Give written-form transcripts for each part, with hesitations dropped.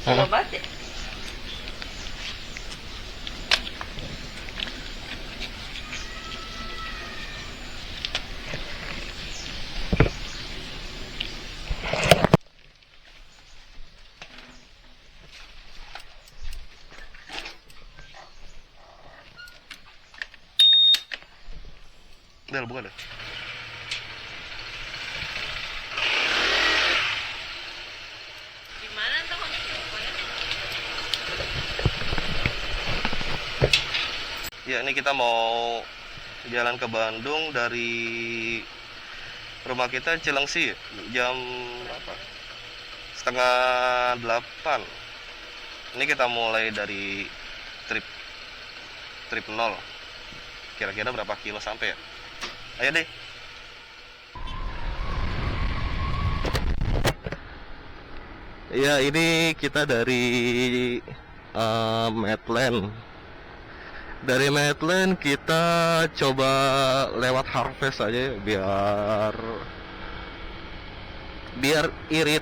Slow banget ya. Del, bukan deh. Gimana tuh pokoknya? Ya, ini kita mau jalan ke Bandung dari rumah kita Cilengsi jam berapa? Setengah 8. Ini kita mulai dari trip trip 0. Kira-kira berapa kilo sampai ya? Ayo deh. Ya, ini kita dari Medland. Dari Medland kita coba lewat Harvest aja ya, biar irit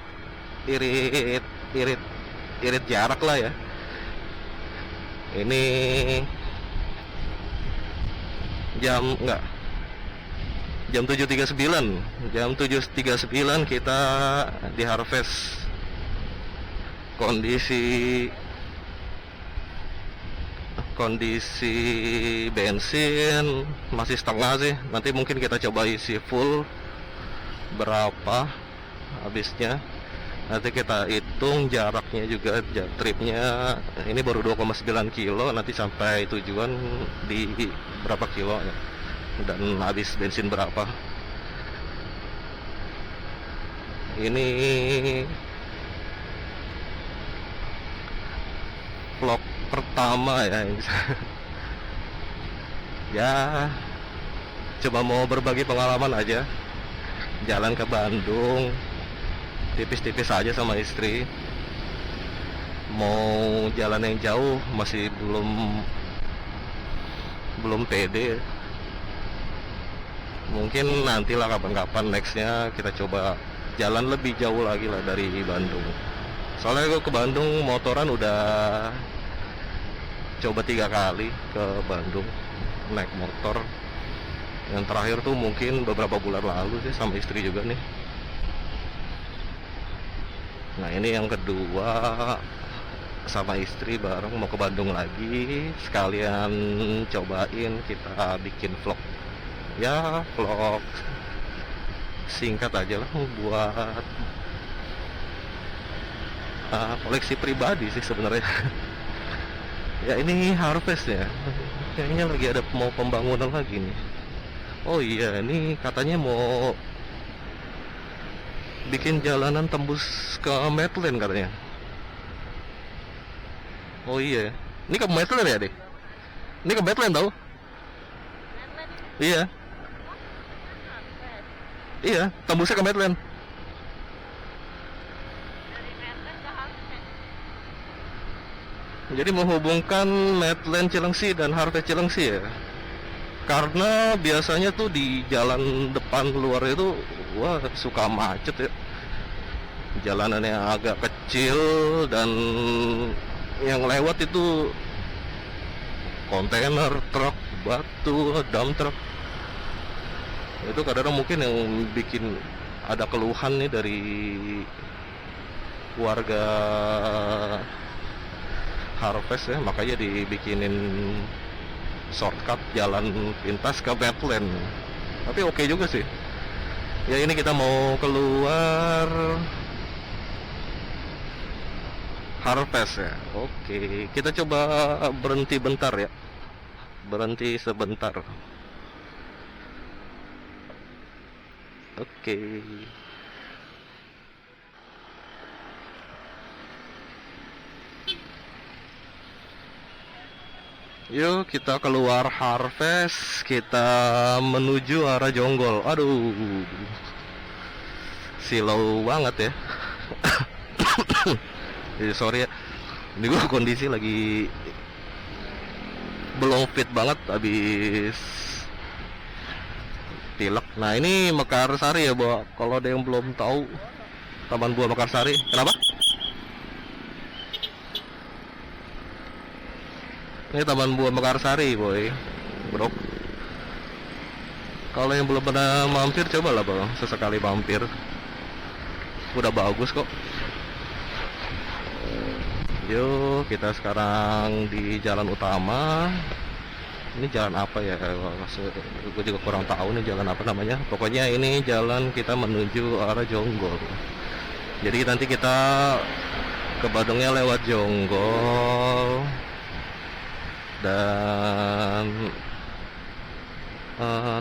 irit irit irit jarak lah ya. Ini enggak, jam 7.39. Jam 7.39 kita di Harvest. Kondisi bensin masih setengah sih. Nanti mungkin kita coba isi full berapa habisnya. Nanti kita hitung jaraknya juga, tripnya ini baru 2,9 kilo. Nanti sampai tujuan di berapa kilo ya, dan habis bensin berapa. Ini vlog pertama ya. Ya, coba mau berbagi pengalaman aja. Jalan ke Bandung tipis-tipis aja sama istri. Mau jalan yang jauh masih belum pede. Mungkin nantilah kapan-kapan nextnya kita coba jalan lebih jauh lagi lah dari Bandung. Soalnya gue ke Bandung motoran udah coba 3 kali ke Bandung naik motor. Yang terakhir tuh mungkin beberapa bulan lalu sih, sama istri juga nih. Nah, ini yang kedua sama istri bareng mau ke Bandung lagi. Sekalian cobain kita bikin vlog. Ya, vlog singkat aja lah buat koleksi pribadi sih sebenarnya. Ya, ini Harvest ya. Kayaknya lagi ada mau pembangunan lagi nih. Oh iya, ini katanya mau bikin jalanan tembus ke Medland katanya. Oh iya, ini ke Medland ya deh? Ini ke Medland tau? Iya, iya, tembusnya ke Medland. Jadi menghubungkan Medland Cilengsi dan Harvest Cilengsi ya. Karena biasanya tuh di jalan depan luar itu wah suka macet ya. Jalanannya agak kecil dan yang lewat itu kontainer, truk, batu, dump truck. Itu kadang-kadang mungkin yang bikin ada keluhan nih dari warga Harvest ya, makanya dibikinin shortcut jalan pintas ke Medland. Tapi oke juga sih. Ya, ini kita mau keluar Harvest ya. Oke, kita coba berhenti bentar ya. Berhenti sebentar. Oke. Yuk kita keluar Harvest, kita menuju arah Jonggol. Aduh, silau banget ya. Sorry ya, ini gue kondisi lagi belum fit banget habis pilek. Nah, ini Mekarsari ya, Bo. Kalau ada yang belum tahu, Taman Buah Mekarsari. Kenapa? Ini Taman Buah Mekarsari, boy, bro. Kalau yang belum pernah mampir, cobalah bang, sesekali mampir. Udah bagus kok. Yuk, kita sekarang di jalan utama. Ini jalan apa ya? Gue juga kurang tahu nih jalan apa namanya. Pokoknya ini jalan kita menuju arah Jonggol. Jadi nanti kita ke Badungnya lewat Jonggol. Dan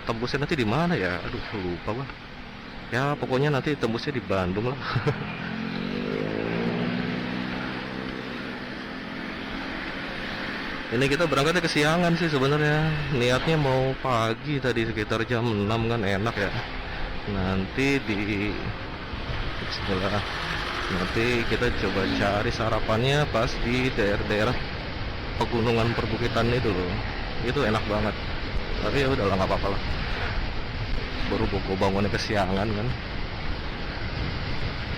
tembusnya nanti di mana ya? Aduh, lupa gua. Ya, pokoknya nanti tembusnya di Bandung lah. Ini kita berangkatnya kesiangan sih sebenarnya. Niatnya mau pagi tadi sekitar jam 6 kan enak ya. Nanti di Bismillah. Nanti kita coba cari sarapannya pas di daerah-daerah pegunungan perbukitan itu loh. Itu enak banget. Tapi ya udahlah, nggak apa-apa lah. Baru gue bangunnya kesiangan kan.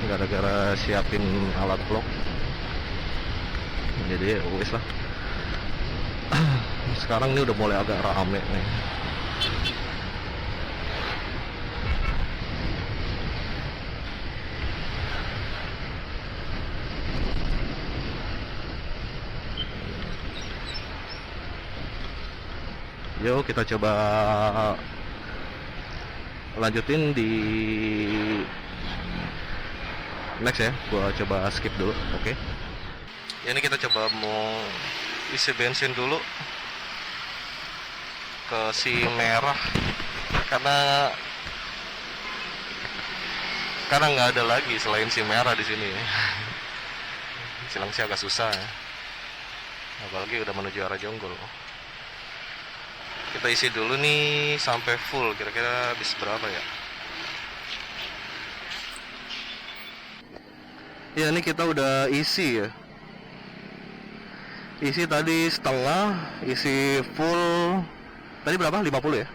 Gara-gara siapin alat vlog. Jadi ya wis lah. Sekarang ini udah mulai agak rame nih. Yuk kita coba lanjutin di next ya. Gua coba skip dulu, oke? Ini kita coba mau isi bensin dulu ke si merah karena nggak ada lagi selain si merah di sini. Silang sih agak susah ya. Apalagi udah menuju arah Jonggol. Kita isi dulu nih sampai full, kira-kira habis berapa ya? Ya ini kita udah isi ya. Isi tadi setengah, isi full. Tadi berapa? 50 ya?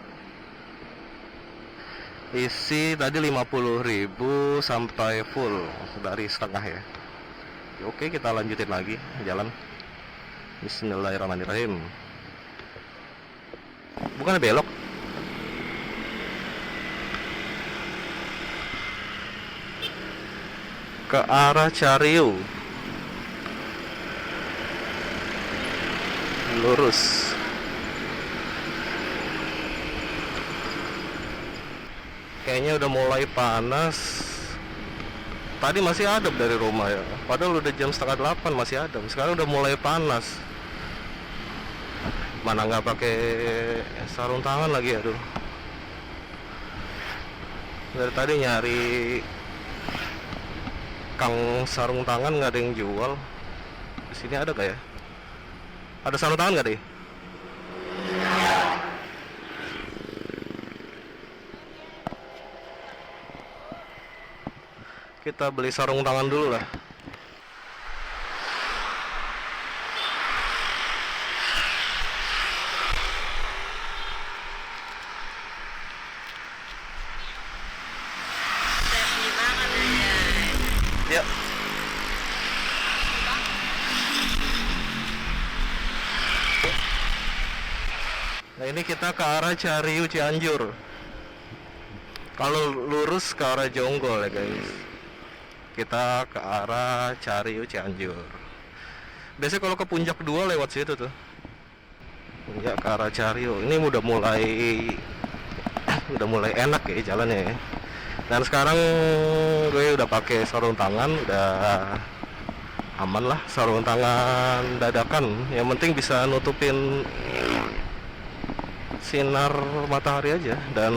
Isi tadi 50.000 sampai full dari setengah ya. Oke, kita lanjutin lagi jalan. Bismillahirrahmanirrahim. Bukan belok. Ke arah Cariu. Lurus. Kayaknya udah mulai panas. Tadi masih adem dari rumah ya. Padahal udah jam 7:30 masih adem. Sekarang udah mulai panas. Mana nggak pakai sarung tangan lagi, aduh. Dari tadi nyari kang sarung tangan nggak ada yang jual. Di sini ada gak ya? Ada sarung tangan nggak deh? Kita beli sarung tangan dulu lah. Ya. Nah ini kita ke arah Cariu Cianjur. Kalau lurus ke arah Jonggol ya guys. Kita ke arah Cariu Cianjur. Biasanya kalau ke Puncak 2 lewat situ tuh. Ya ke arah Cariu. Ini udah mulai enak ya jalannya ya. Dan sekarang gue udah pakai sarung tangan, udah aman lah, sarung tangan dadakan. Yang penting bisa nutupin sinar matahari aja dan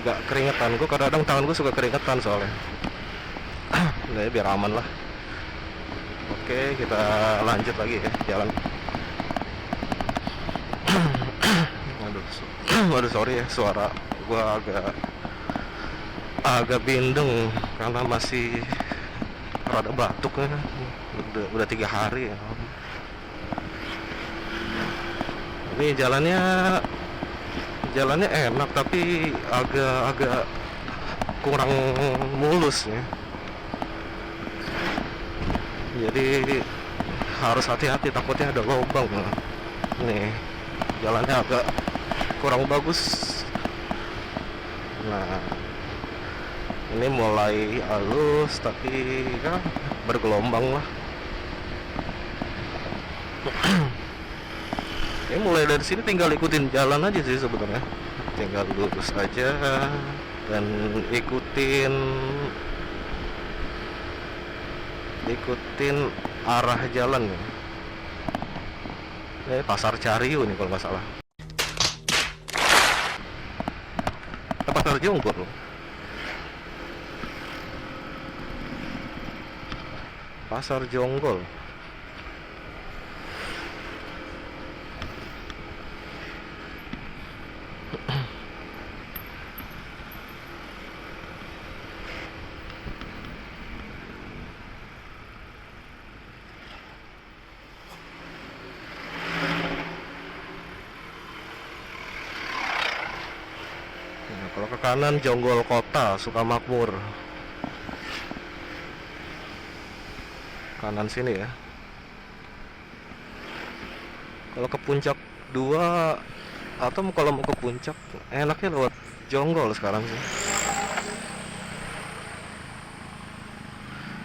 gak keringetan. Gue kadang-kadang tangan gue suka keringetan soalnya. Nah, biar aman lah. Oke, kita lanjut lagi ya jalan. Waduh sorry ya, suara gue agak bindeng karena masih rada batuk ya. Udah 3 hari ya. Ini jalannya enak tapi agak kurang mulus ya. Jadi harus hati-hati, takutnya ada lubang. Nih, jalannya agak kurang bagus. Nah, ini mulai halus tapi ya bergelombang lah. Ini mulai dari sini tinggal ikutin jalan aja sih sebenarnya. Tinggal lurus aja dan ikutin arah jalan ya. Ini Pasar Cariu nih kalau nggak salah. Pasar Jonggol. Pasar Jonggol. Nah, kalau ke kanan Jonggol Kota, Sukamakmur. Kanan sini ya. Kalau ke Puncak 2 atau kalau mau ke Puncak enaknya lewat Jonggol sekarang sih.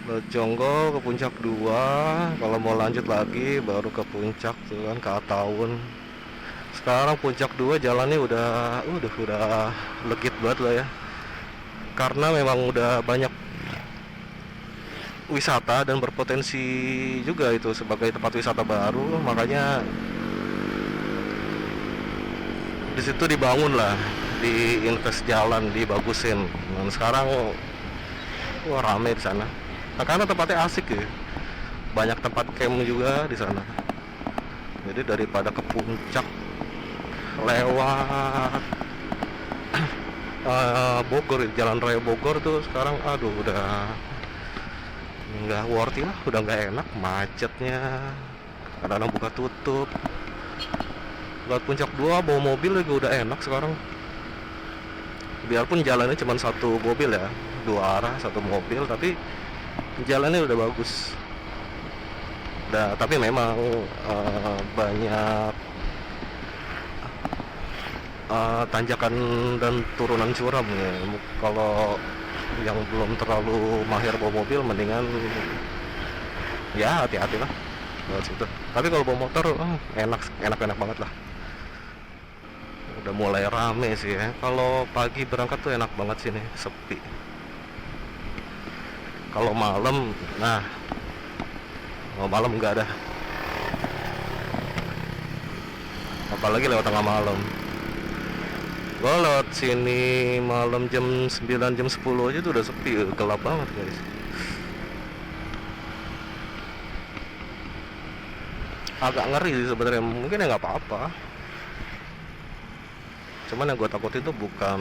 Lewat Jonggol ke Puncak 2, kalau mau lanjut lagi baru ke Puncak tuh kan, ke Ataun. Sekarang Puncak 2 jalannya udah legit banget lah ya. Karena memang udah banyak wisata dan berpotensi juga itu sebagai tempat wisata baru, makanya di situ dibangun lah, diinvest jalan, dibagusin. Dan sekarang wah rame di sana. Nah, karena tempatnya asik ya. Banyak tempat camp juga di sana. Jadi daripada ke puncak lewat Bogor, Jalan Raya Bogor tuh sekarang aduh udah nggak worthy lah, udah nggak enak, macetnya kadang-kadang buka tutup. Lewat Puncak 2 bawa mobil juga udah enak sekarang, biarpun jalannya cuma satu mobil ya, dua arah satu mobil, tapi jalannya udah bagus. Nah, tapi memang banyak tanjakan dan turunan curam ya. Kalau yang belum terlalu mahir bawa mobil mendingan ya hati-hati lah lewat situ. Tapi kalau bawa motor enak banget lah. Udah mulai rame sih ya. Kalau pagi berangkat tuh enak banget sini, sepi. Kalau malam, malam nggak ada. Apalagi lewat tengah malam. Gua lewat sini malam jam 9, jam 10 aja tuh udah sepi, gelap banget guys. Agak ngeri sih sebenarnya, mungkin ya nggak apa-apa. Cuman yang gue takutin tuh bukan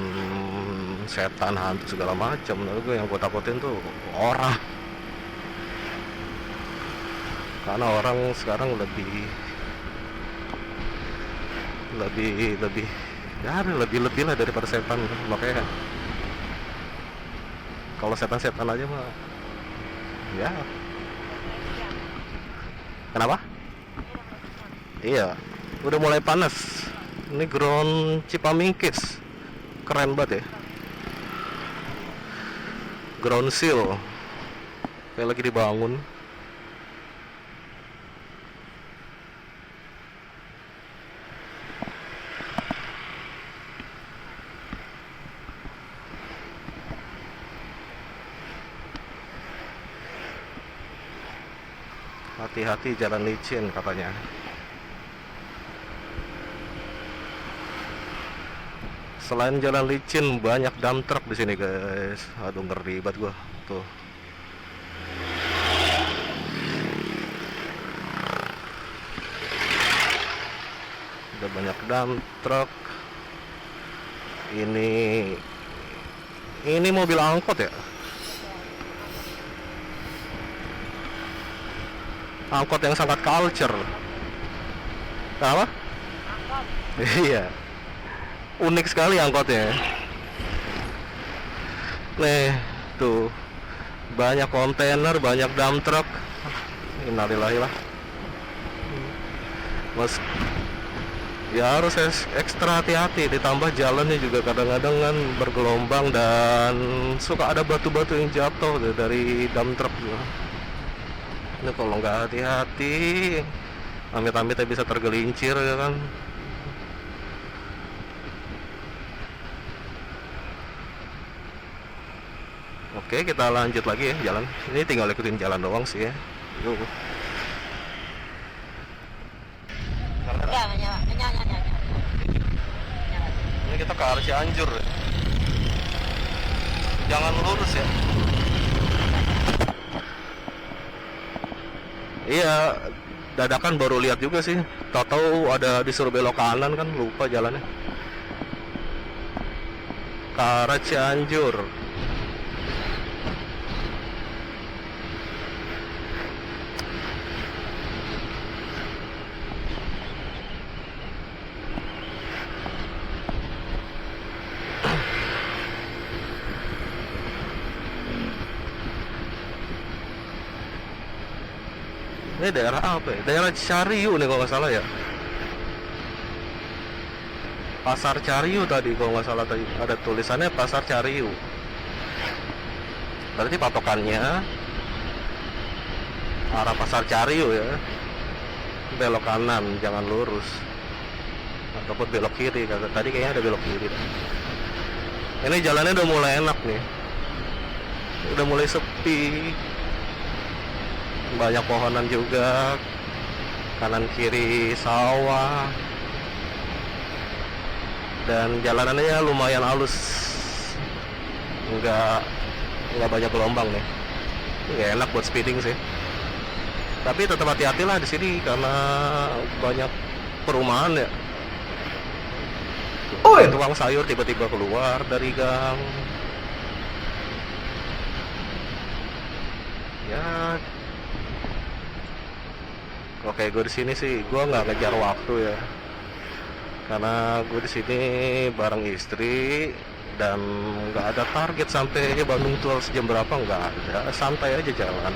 setan, hantu segala macam. Yang gue takutin tuh orang. Karena orang sekarang lebih lah daripada setan. Makanya kalau setan aja mah ya. Kenapa? Iya, udah mulai panas. Ini ground Cipamingkis, keren banget ya. Ground seal kayak lagi dibangun. Hati-hati jalan licin katanya. Selain jalan licin, banyak dump truck di sini guys. Aduh ngeri banget gua tuh. Udah banyak dump truck. Ini mobil angkot ya? Angkot yang sangat culture. Apa? Angkot. Iya. Unik sekali angkotnya. Nih, tuh. Banyak kontainer, banyak dump truck. Innalillahi lah. Ya harus ekstra hati-hati, ditambah jalannya juga kadang-kadang kan bergelombang dan suka ada batu-batu yang jatuh dari dump truck juga. Ini kalau nggak hati-hati, amit-amit bisa tergelincir ya kan. Oke, kita lanjut lagi ya jalan. Ini tinggal ikutin jalan doang sih ya. Yuk. Ya, nyala. Ini kita ke arah Cianjur ya. Jangan lurus ya. Iya, dadakan baru lihat juga sih. Tahu-tahu ada disuruh belok kanan kan, lupa jalannya. Ke arah Cianjur. Ini daerah apa ya? Daerah Cariu nih kalau nggak salah ya. Pasar Cariu tadi kalau nggak salah, tadi ada tulisannya Pasar Cariu. Berarti patokannya arah Pasar Cariu ya. Belok kanan, jangan lurus. Ataupun belok kiri. Tadi kayaknya ada belok kiri. Ini jalannya udah mulai enak nih. Udah mulai sepi. Banyak pohonan juga, kanan kiri sawah, dan jalanannya lumayan halus, nggak banyak gelombang nih. Nggak enak buat speeding sih, tapi tetap hati-hatilah di sini karena banyak perumahan ya. Tukang sayur tiba-tiba keluar dari gang ya. Oke, gue di sini sih gue nggak ngejar waktu ya, karena gue di sini bareng istri dan nggak ada target sampai Bandung tuh jam berapa, nggak ada, santai aja jalan.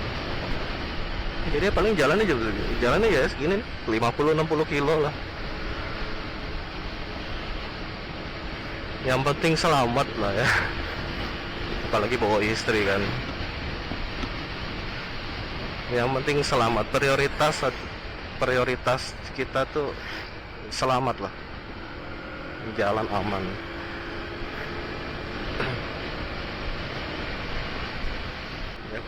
Jadi paling jalannya ya segini nih, 50-60 kilo lah. Yang penting selamat lah ya, apalagi bawa istri kan. Yang penting selamat, prioritas kita tuh selamat lah, jalan aman. Ya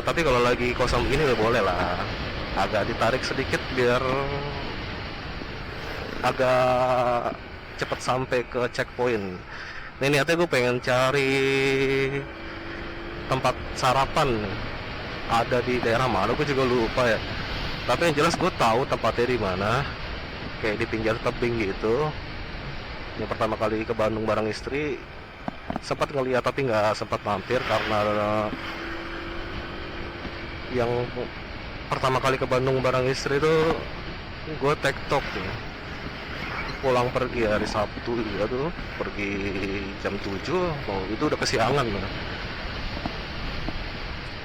tapi kalau lagi kosong begini udah boleh lah, agak ditarik sedikit biar agak cepet sampai ke checkpoint. Ini niatnya gue pengen cari tempat sarapan, ada di daerah mana gue juga lupa ya. Tapi yang jelas gue tahu tempatnya di mana, kayak di pinggir tebing gitu. Yang pertama kali ke Bandung bareng istri sempat ngeliat tapi nggak sempat mampir karena yang pertama kali ke Bandung bareng istri itu gue tektok ya. Pulang pergi hari Sabtu ya tuh, pergi jam 7, itu udah kesiangan ya.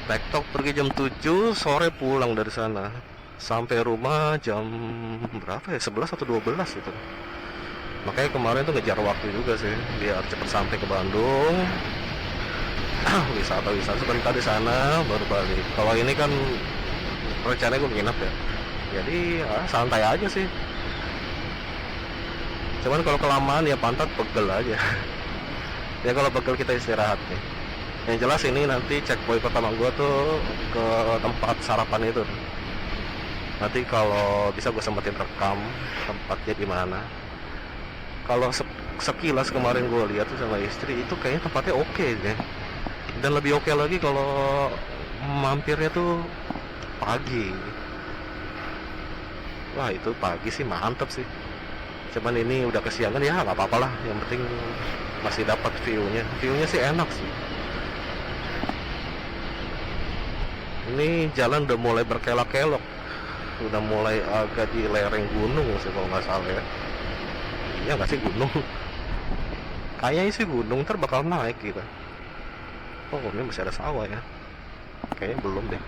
Tektok pergi jam 7, sore pulang dari sana. Sampai rumah jam berapa ya, 11 atau 12 gitu. Makanya kemarin tuh ngejar waktu juga sih biar cepet sampai ke Bandung. Wisata sebentar di sana baru balik. Kalau ini kan rencananya gue nginep ya, jadi santai aja sih. Cuman kalau kelamaan ya pantat pegel aja. Ya kalau pegel kita istirahat nih. Yang jelas ini nanti checkpoint pertama gue tuh ke tempat sarapan itu. Nanti kalau bisa gue sempetin rekam tempatnya di mana. Kalau sekilas kemarin gue lihat tuh sama istri, itu kayaknya tempatnya oke deh. Dan lebih oke lagi kalau mampirnya tuh pagi. Wah itu pagi sih mantep sih. Cuman ini udah kesiangan ya nggak apa-apa lah. Yang penting masih dapat view-nya. View-nya sih enak sih. Ini jalan udah mulai berkelok-kelok, udah mulai agak di lereng gunung sih kalau nggak salah ya. Iya nggak sih gunung? Kayaknya sih gunung, ntar bakal naik gitu. Oh ini masih ada sawah ya. Kayaknya belum deh.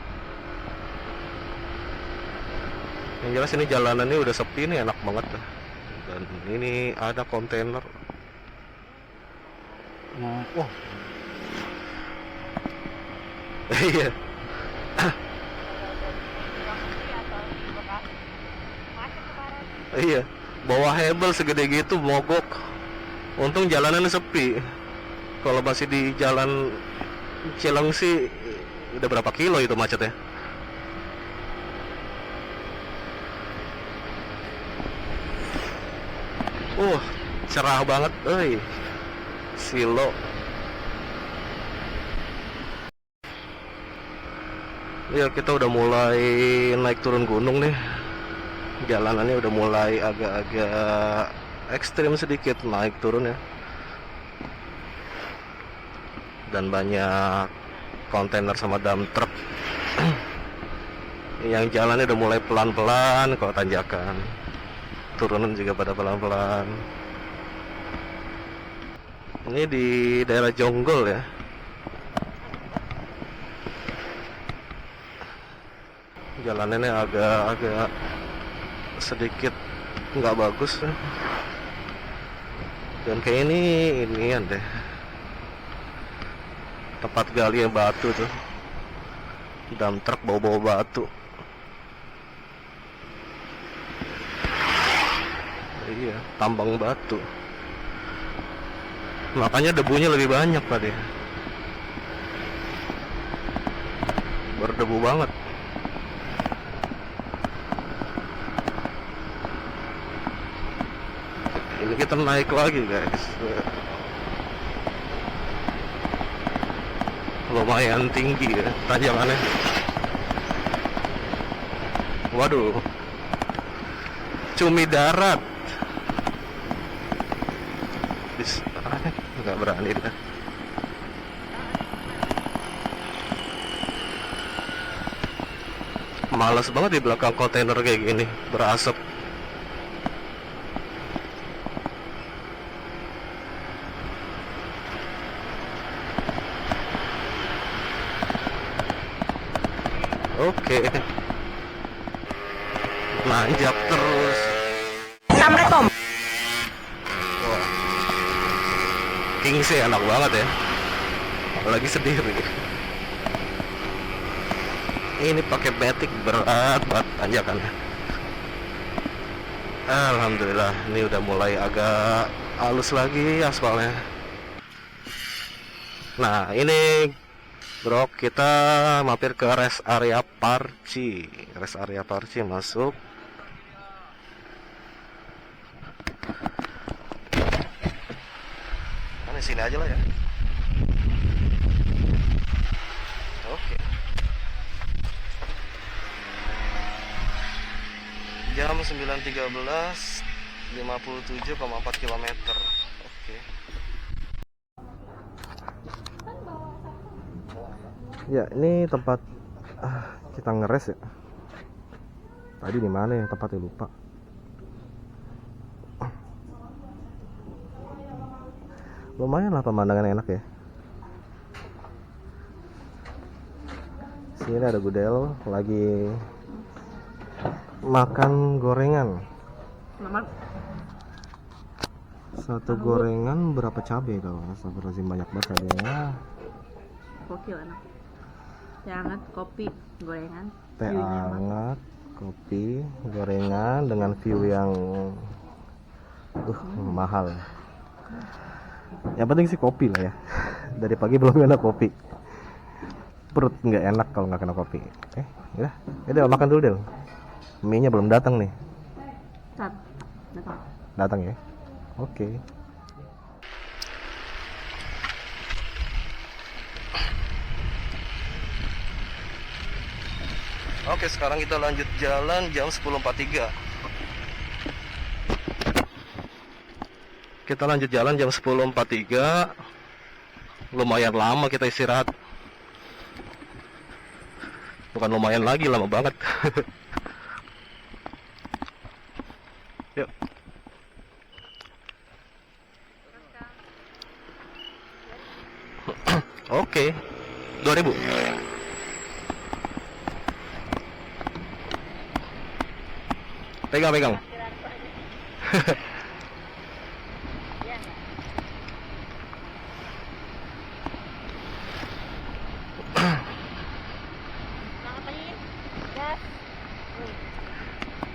Yang jelas ini jalanannya udah sepi nih, enak banget tuh. Dan ini ada kontainer. Oh. Iya. Iya, bawa hebel segede gitu mogok. Untung jalanannya sepi. Kalau masih di jalan Cilengsi udah berapa kilo itu macetnya. Cerah banget, Silo. Ya, kita udah mulai naik turun gunung nih. Jalanannya udah mulai agak-agak ekstrim sedikit naik turun ya. Dan banyak kontainer sama dump truck. Yang jalannya udah mulai pelan-pelan kalau tanjakan. Turunan juga pada pelan-pelan. Ini di daerah Jonggol ya. Jalanannya agak sedikit nggak bagus ya. Dan kayak ini deh tempat gali yang batu tuh, dump truck bawa batu. Iya, tambang batu, makanya debunya lebih banyak tadi, berdebu banget. Ini kita naik lagi guys, lumayan tinggi ya tanjakannya. Waduh, cumi darat. Nggak berani dah. Males banget di belakang kontainer kayak gini, berasap. Oke. Nanjak terus. Assalamualaikum. King sih enak banget ya, apalagi sendiri. Ini pakai batik berat banget tanjakannya. Alhamdulillah, ini udah mulai agak halus lagi aspalnya. Nah ini bro, kita mampir ke rest area Parci. Rest area Parci masuk. Di sini aja lah ya. Oke. Jam 9.13, 57,4 km. Oke. Ya, ini tempat kita ngeres ya. Tadi di mana ya tempatnya, lupa. Lumayan lah pemandangan enak ya. Sini ada Gudel lagi makan gorengan. Satu gorengan berapa cabai kalau astagfirullahaladzim, banyak banget cabainya. Gokil enak. Teh hangat, kopi, gorengan. Teh hangat, kopi, gorengan dengan view yang mahal. Yang penting sih kopi lah ya. Dari pagi belum kena kopi. Perut nggak enak kalau nggak kena kopi. Udah makan dulu Del. Mie-nya belum datang nih. Datang ya. Oke. Oke, sekarang kita lanjut jalan jam 10.43. Kita lanjut jalan jam 10.43. Lumayan lama kita istirahat. Bukan lumayan lagi, lama banget. Yuk. Oke. 2000. Pegang.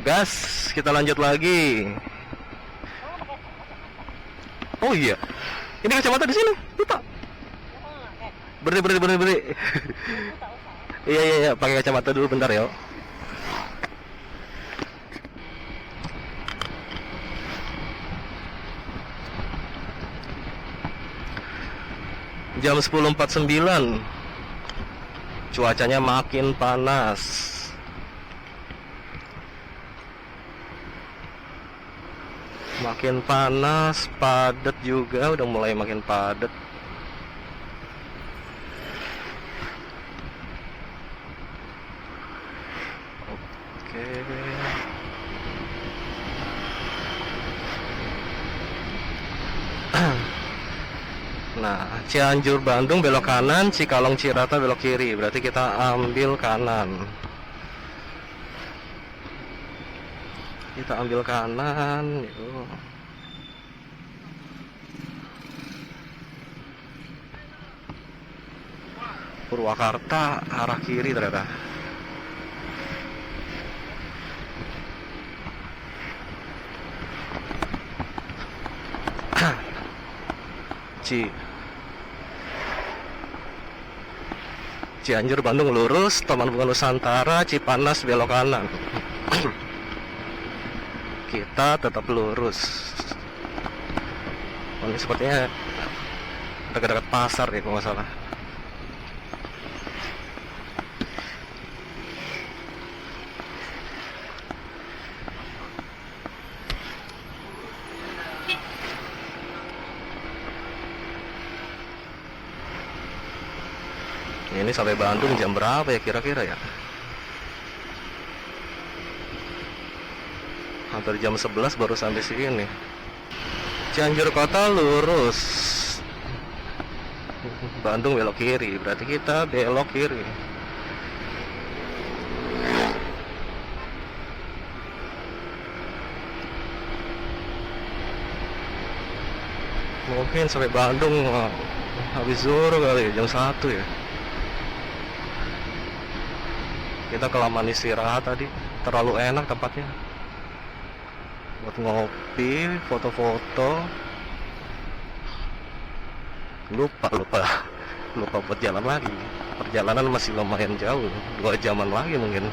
Gas, kita lanjut lagi. Oh iya, ini kacamata di sini, lupa. Beri. Iya, pakai kacamata dulu bentar ya. Jam 10.49. Cuacanya makin panas. Makin panas, padat juga, udah mulai makin padat. Oke. Nah, Cianjur Bandung belok kanan, Cikalong Cirata belok kiri. Berarti kita ambil kanan. Kita ambil kanan, yuk. Purwakarta arah kiri ternyata. Cianjur Bandung lurus, Taman Bunga Nusantara, Cipanas belok kanan. Kita tetap lurus. Oh, ini sepertinya dekat-dekat pasar ya kalau nggak salah. Ini sampai Bandung jam berapa ya kira-kira ya? Hampir jam 11 baru sampai sini. Cianjur Kota lurus, Bandung belok kiri, berarti kita belok kiri. Mungkin sampai Bandung habis zuhur kali ya, jam 1 ya. Kita kelamaan istirahat tadi, terlalu enak tempatnya buat ngopi, foto-foto. Lupa buat jalan lagi. Perjalanan masih lumayan jauh, 2 jaman lagi mungkin.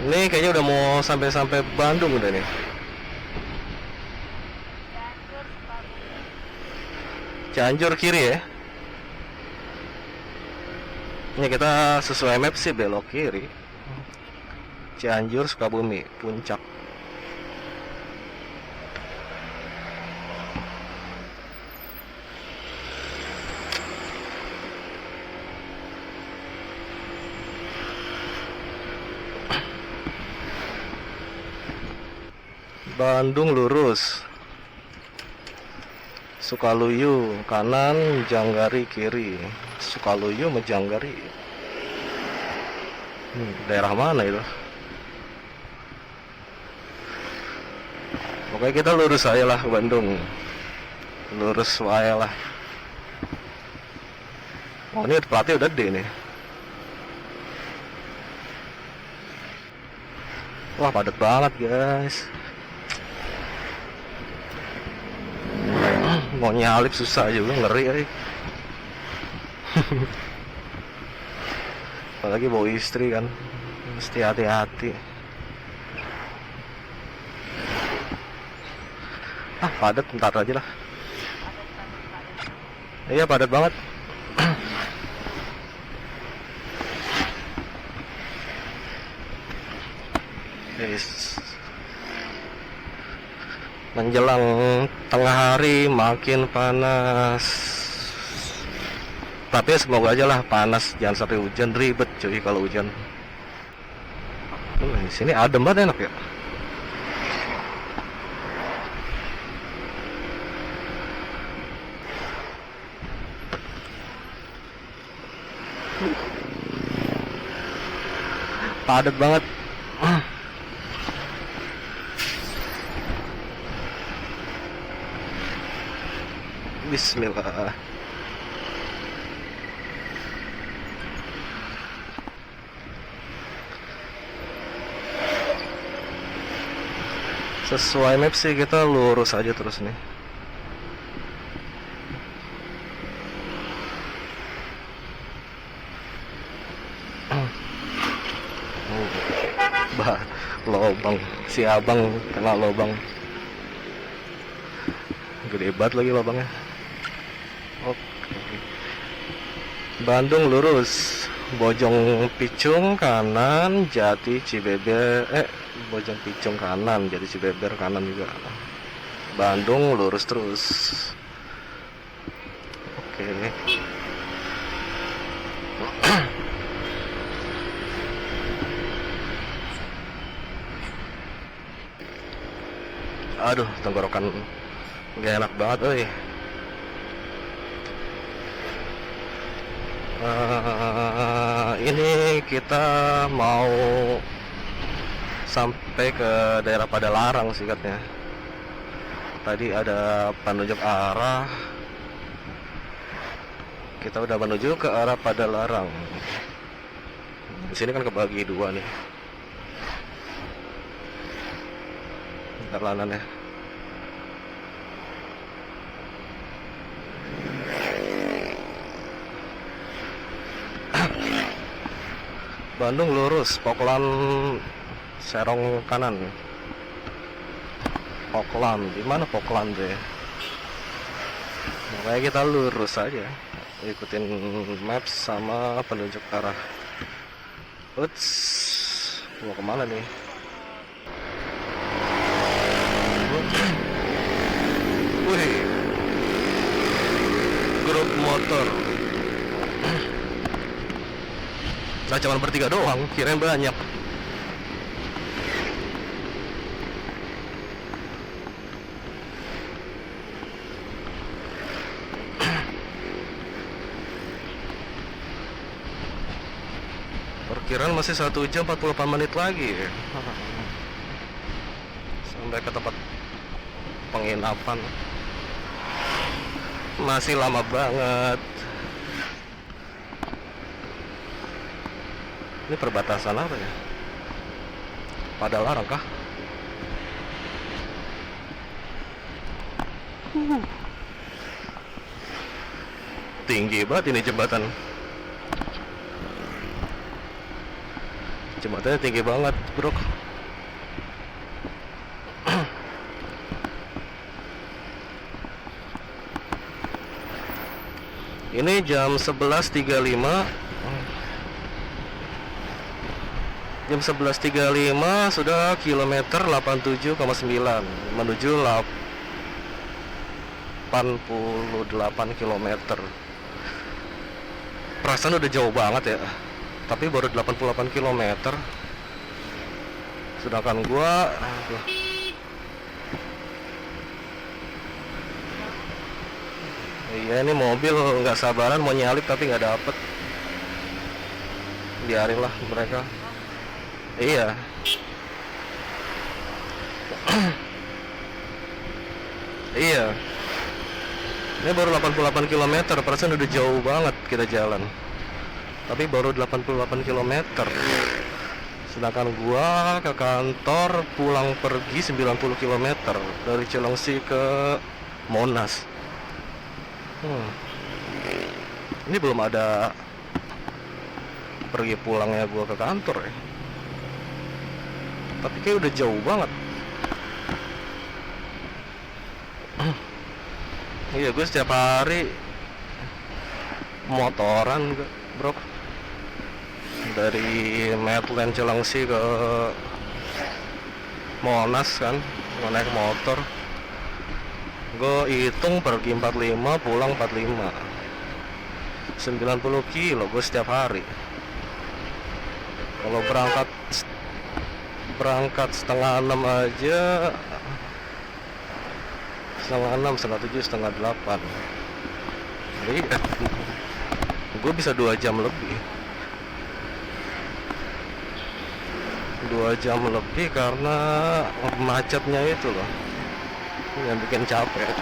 Ini kayaknya udah mau sampai Bandung udah nih. Cianjur kiri ya. Ini kita sesuai map sih belok kiri. Cianjur Sukabumi puncak. Bandung lurus, Sukaluyu kanan, Janggari kiri. Sukaluyu sama Janggari. Daerah mana itu? Pokoknya kita lurus aja lah ke Bandung. Lurus aja lah. Oh, ini pelatih udah D nih. Wah, padat banget guys. Mau nyalip susah juga, ngeri. Apalagi bawa istri kan, mesti hati-hati. Padat, bentar aja lah. Iya, padat banget. Yes. Menjelang tengah hari makin panas. Tapi semoga aja lah panas, jangan sampai hujan, ribet cuy kalau hujan. Di sini adem banget, enak ya. Padat banget. Bismillah. Sesuai map sih kita lurus aja terus nih. Bah, lobang si abang kena lobang. Gede banget lagi lobangnya. Oke. Bandung lurus, Bojong Picung kanan, Jati Cibeber, Bojong Picung kanan, Jati Cibeber kanan juga. Bandung lurus terus. Oke. Aduh, tenggorokan gak enak banget, oi. Ini kita mau sampai ke daerah Padalarang sih katanya. Tadi ada penunjuk arah. Kita udah menuju ke arah Padalarang. Di sini kan kebagi dua nih. Perlanan ya. Bandung lurus, Poklan Serong kanan. Poklan, di mana Poklan deh? Makanya kita lurus aja, ikutin maps sama penunjuk arah. Uts, mau kemana nih? Wih, grup motor. Nah, cuma bertiga doang, kirain banyak. Perkiraan masih 1 jam 48 menit lagi sampai ke tempat penginapan. Masih lama banget. Ini perbatasan apa ya? Padalarang kah? Tinggi banget ini jembatan. Jembatannya tinggi banget, bro. Ini jam 11.35. Jam 11.35 sudah kilometer 87,9 menuju 88 kilometer. Perasaan udah jauh banget ya, tapi baru 88 kilometer. Sedangkan gua iya, ini mobil nggak sabaran mau nyalip tapi nggak dapet. Biarin lah mereka. Iya. Iya. Ini baru 88 km, perasaan udah jauh banget kita jalan. Tapi baru 88 km. Sedangkan gua ke kantor pulang pergi 90 km dari Cilengsi ke Monas. Ini belum ada pergi pulangnya gua ke kantor ya. Tapi kayak udah jauh banget. Iya, gue setiap hari motoran, bro. Dari Medland Cilengsi ke Monas kan, gue naik motor. Gue hitung pergi 45, pulang 45. 90 kilo gue setiap hari. Kalau berangkat setengah 6 aja, setengah 6, setengah 7, setengah 8. Jadi gue bisa 2 jam lebih. 2 jam lebih karena macetnya itu loh yang bikin capek.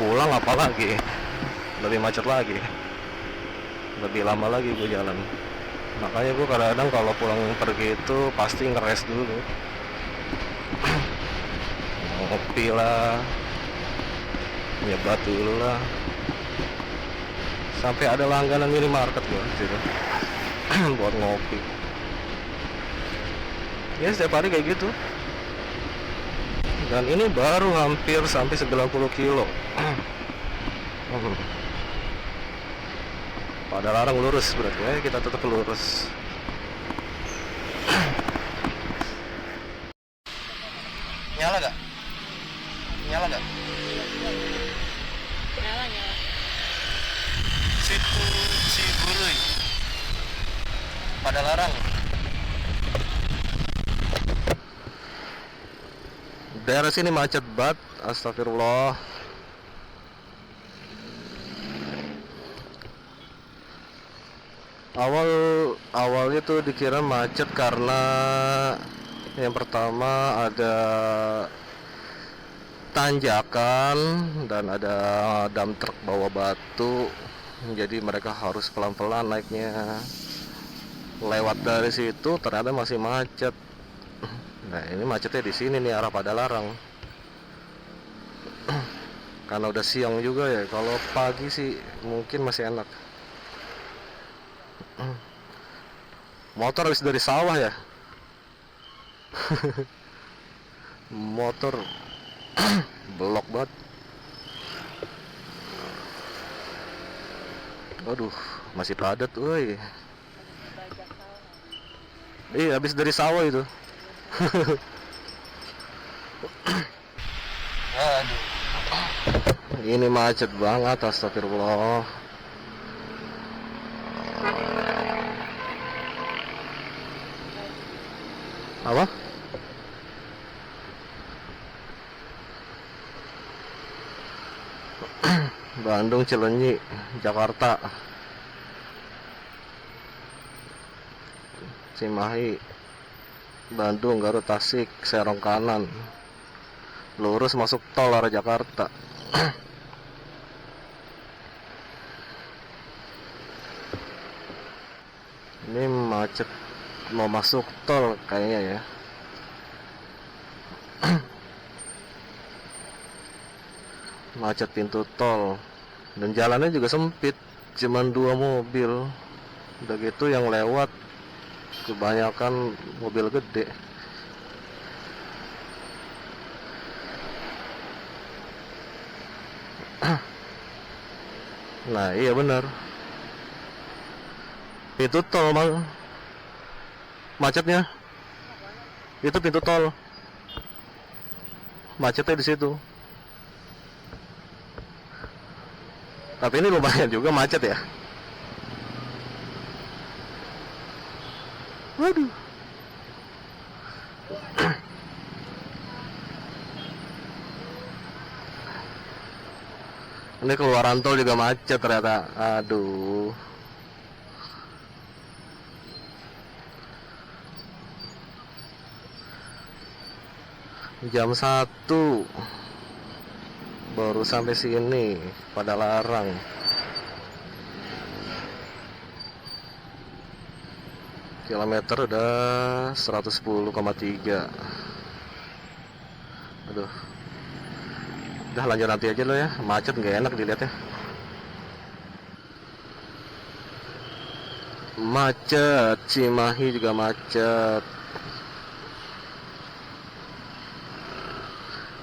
Pulang apalagi lebih macet lagi, lebih lama lagi gue jalan. Makanya gue kadang-kadang kalau pulang pergi itu pasti ngeres dulu. ngopi lah, nyebat dulu lah. Sampai ada langganan minimarket gua situ buat ngopi. Ya setiap hari kayak gitu. Dan ini baru hampir sampai 90 kilo. Pada larang lurus berarti ya, kita tetap lurus. Nyala gak? Nyala gak? Nyala. Situ Cibuluy pada larang. Daerah sini macet banget, astagfirullah. Awalnya tuh dikira macet karena yang pertama ada tanjakan dan ada dump truck bawa batu, jadi mereka harus pelan-pelan naiknya. Lewat dari situ ternyata masih macet. Nah ini macetnya di sini nih, arah pada larang. Karena udah siang juga ya. Kalau pagi sih mungkin masih enak. Motor habis dari sawah ya. Motor blok banget. Aduh, masih padat, woi. Iya, habis dari sawah itu. Aduh. Ini macet banget, astagfirullah. Apa? Bandung, Cileunyi, Jakarta, Cimahi, Bandung, Garut, Tasik, Serong kanan, lurus masuk tol arah Jakarta. Ini macet mau masuk tol kayaknya ya. Macet pintu tol dan jalannya juga sempit, cuman 2 mobil. Udah gitu yang lewat kebanyakan mobil gede. Nah iya benar, pintu tol macetnya itu, pintu tol macetnya di situ. Tapi ini lumayan juga macet ya. Waduh. Ini keluaran tol juga macet ternyata. Aduh. Jam 1 baru sampai sini pada larang. Kilometer udah 110,3. Aduh. Udah lanjut nanti aja lo ya, macet nggak enak dilihatnya. Macet, Cimahi juga macet.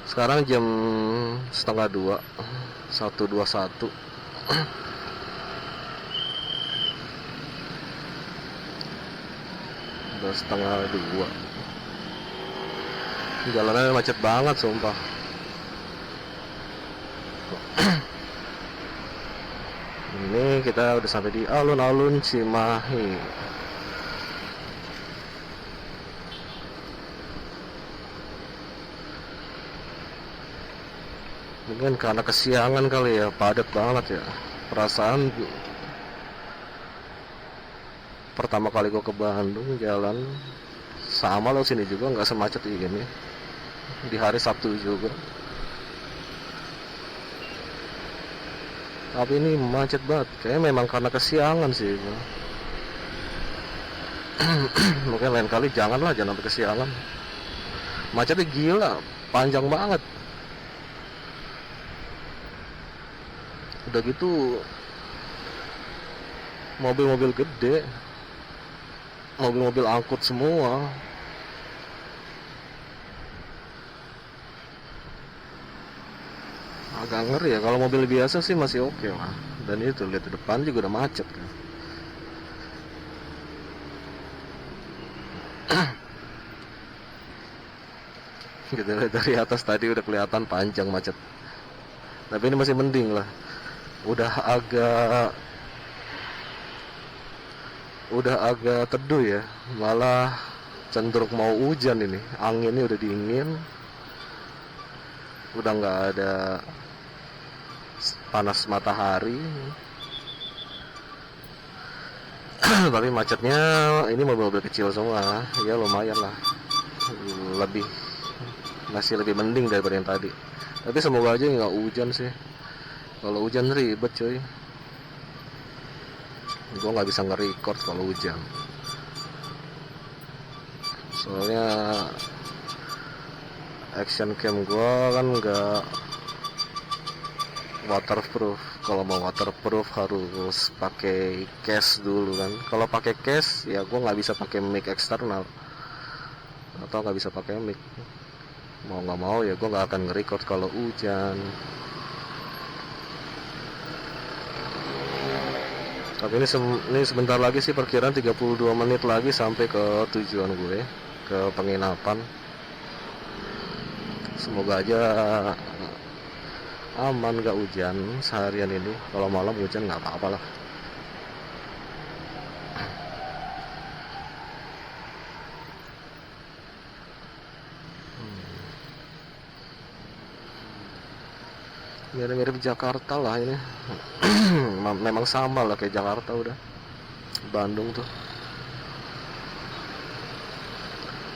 Sekarang jam 1:30, 1:21. Udah 1:30. Jalannya macet banget sumpah. Ini kita udah sampai di alun-alun Cimahi. Mungkin karena kesiangan kali ya, padat banget ya. Perasaan pertama kali gua ke Bandung jalan sama lo sini juga nggak semacet ini. Di hari Sabtu juga. Tapi ini macet banget. Kayaknya memang karena kesiangan sih. Mungkin lain kali jangan sampai kesiangan. Macetnya gila, panjang banget. Udah gitu mobil-mobil gede, mobil-mobil angkut semua. Agak ngeri ya. Kalau mobil biasa sih masih oke lah. Dan itu lihat di depan juga udah macet kan. Kita lihat dari atas tadi udah kelihatan panjang macet. Tapi ini masih mending lah. Udah agak teduh ya. Malah cenderung mau hujan ini. Anginnya udah dingin. Udah nggak ada panas matahari. Tapi macetnya ini mobil-mobil kecil semua. Ya lumayan lah. Masih lebih mending daripada yang tadi. Tapi semoga aja nggak hujan sih. Kalau hujan ribet cuy. Gue nggak bisa nge-record kalau hujan. Soalnya action cam gue kan nggak waterproof. Kalau mau waterproof harus pakai case dulu kan. Kalau pakai case ya gue nggak bisa pakai mic eksternal atau nggak bisa pakai mic. Mau nggak mau ya gue nggak akan nge-record kalau hujan. Tapi ini sebentar lagi sih, perkiraan 32 menit lagi sampai ke tujuan gue, ke penginapan. Semoga aja aman gak hujan seharian ini. Kalau malam hujan nggak apa-apa lah. Mirip-mirip Jakarta lah ini. Memang sama lah kayak Jakarta udah. Bandung tuh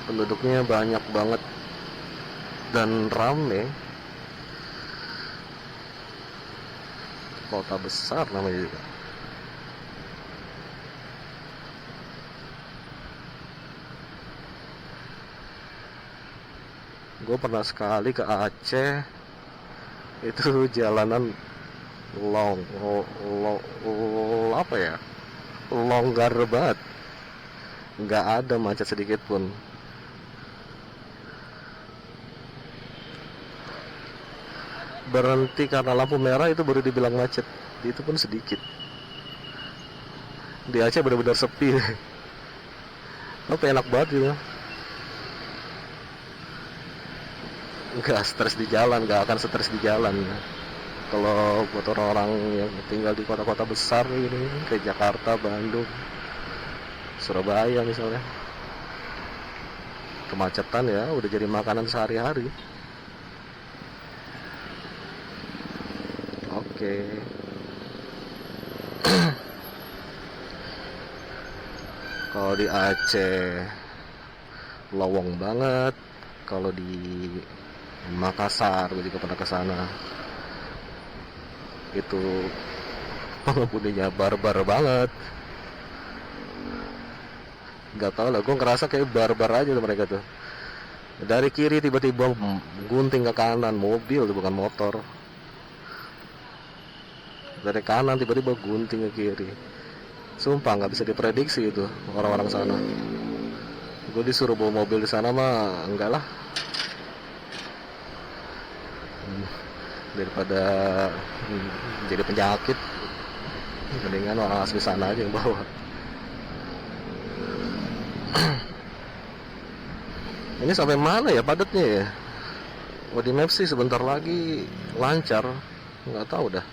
penduduknya banyak banget dan rame. Kota besar namanya juga. Gue pernah sekali ke Aceh. Itu jalanan longgar banget, nggak ada macet sedikit pun. Berhenti karena lampu merah itu baru dibilang macet, itu pun sedikit. Di Aceh benar-benar sepi. Apa enak banget gitu. Nggak stres di jalan, nggak akan stres di jalan. Kalau buat orang-orang yang tinggal di kota-kota besar ini, kayak Jakarta, Bandung, Surabaya misalnya, kemacetan ya udah jadi makanan sehari-hari. Oke. Kalau di Aceh lowong banget. Kalau di Makassar, gue juga pernah ke sana. Itu pengemudinya barbar banget. Gak tau lah, gue ngerasa kayak barbar aja tuh mereka tuh. Dari kiri tiba-tiba gunting ke kanan, mobil tuh bukan motor. Dari kanan tiba-tiba gunting ke kiri. Sumpah nggak bisa diprediksi itu orang-orang sana. Gue disuruh bawa mobil di sana mah enggak lah. Daripada jadi penyakit, mendingan orang asli sana aja yang bawa. Ini sampai mana ya padatnya ya? Oh, di map sih sebentar lagi lancar, nggak tahu dah.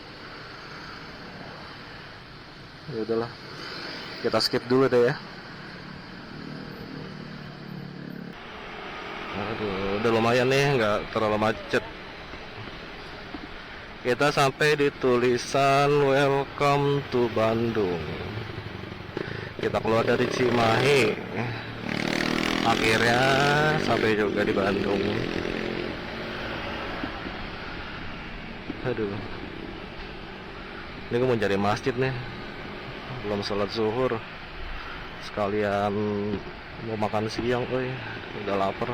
Ya udahlah, kita skip dulu deh ya. Aduh, udah lumayan nih, nggak terlalu macet. Kita sampai di tulisan Welcome to Bandung. Kita keluar dari Cimahi. Akhirnya sampai juga di Bandung. Aduh. Ini gue mau cari masjid nih. Belum sholat zuhur. Sekalian mau makan siang, udah lapar.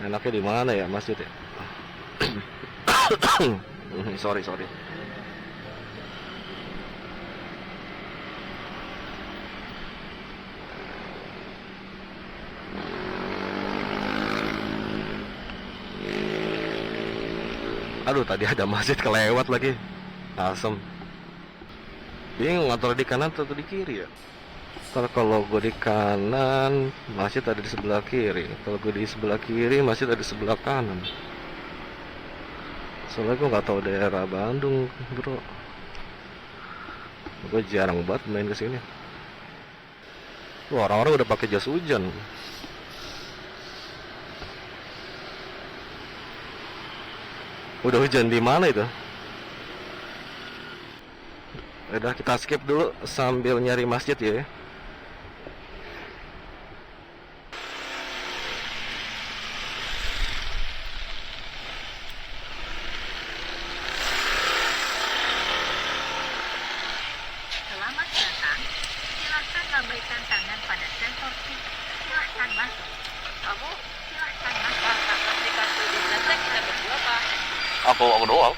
Enaknya di mana ya masjid ya? Sorry. Aduh, tadi ada masjid kelewat lagi. Asem. Bingung antara di kanan atau di kiri ya. Ntar kalau gue di kanan, masjid ada di sebelah kiri. Kalau gue di sebelah kiri, masjid ada di sebelah kanan. Soalnya gue nggak tahu daerah Bandung, bro. Gue jarang banget main kesini. Wah, orang-orang udah pakai jas hujan. Udah hujan di mana itu? Udah, kita skip dulu sambil nyari masjid ya. Selamat datang. Silahkan lambaikan tangan pada sensor SIM. Silahkan masuk. Kamu silahkan masuk. Kasih kartu di belakang kita berdua, Pak. Aku doang.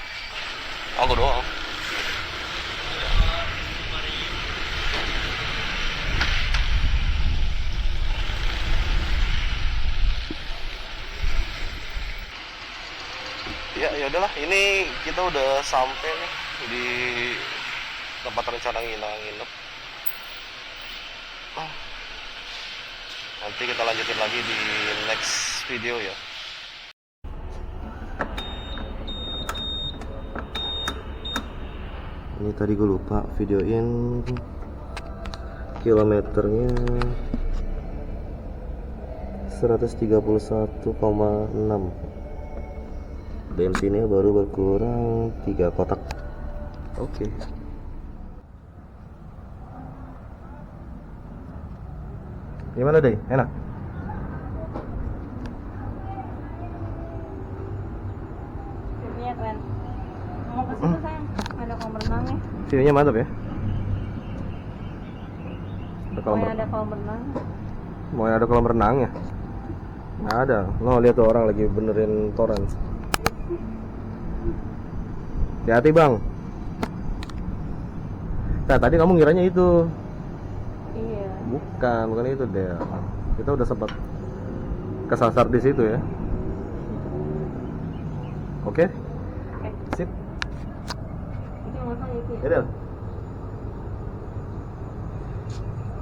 Ya udahlah, ini kita udah sampai nih di tempat rencana nginep. Nanti kita lanjutin lagi di next video ya. Ini tadi gue lupa videoin kilometernya 131,6. Bensinnya baru berkurang 3 kotak. Oke. Gimana deh? Enak? Iya keren. Mau ke situ sayang, ada kolam renangnya. View-nya mantap ya. Ada kolam renang. Mau ada kolam renangnya? Nggak ada. No, lihat tuh orang lagi benerin toren. Hati-hati bang. Nah, tadi kamu ngiranya itu. Iya. Bukan itu deh. Kita udah sempat kesasar di situ ya. Oke? Oke. Sip. Itu nggak salah itu ya. Yaudah.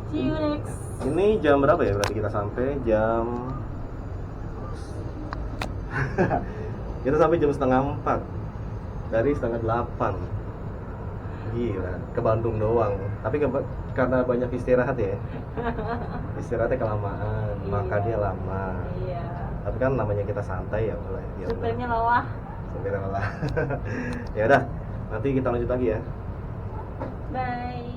See you next. Ini jam berapa ya? Berarti kita sampai jam kita sampai jam 3:30 dari 7:30. Gila, ke Bandung doang. Tapi karena banyak istirahat ya. Istirahatnya kelamaan, Iya. makannya lama. Iya. Tapi kan namanya kita santai ya boleh. Ya Supirnya lelah. Supirnya lelah. Ya udah, nanti kita lanjut lagi ya. Bye.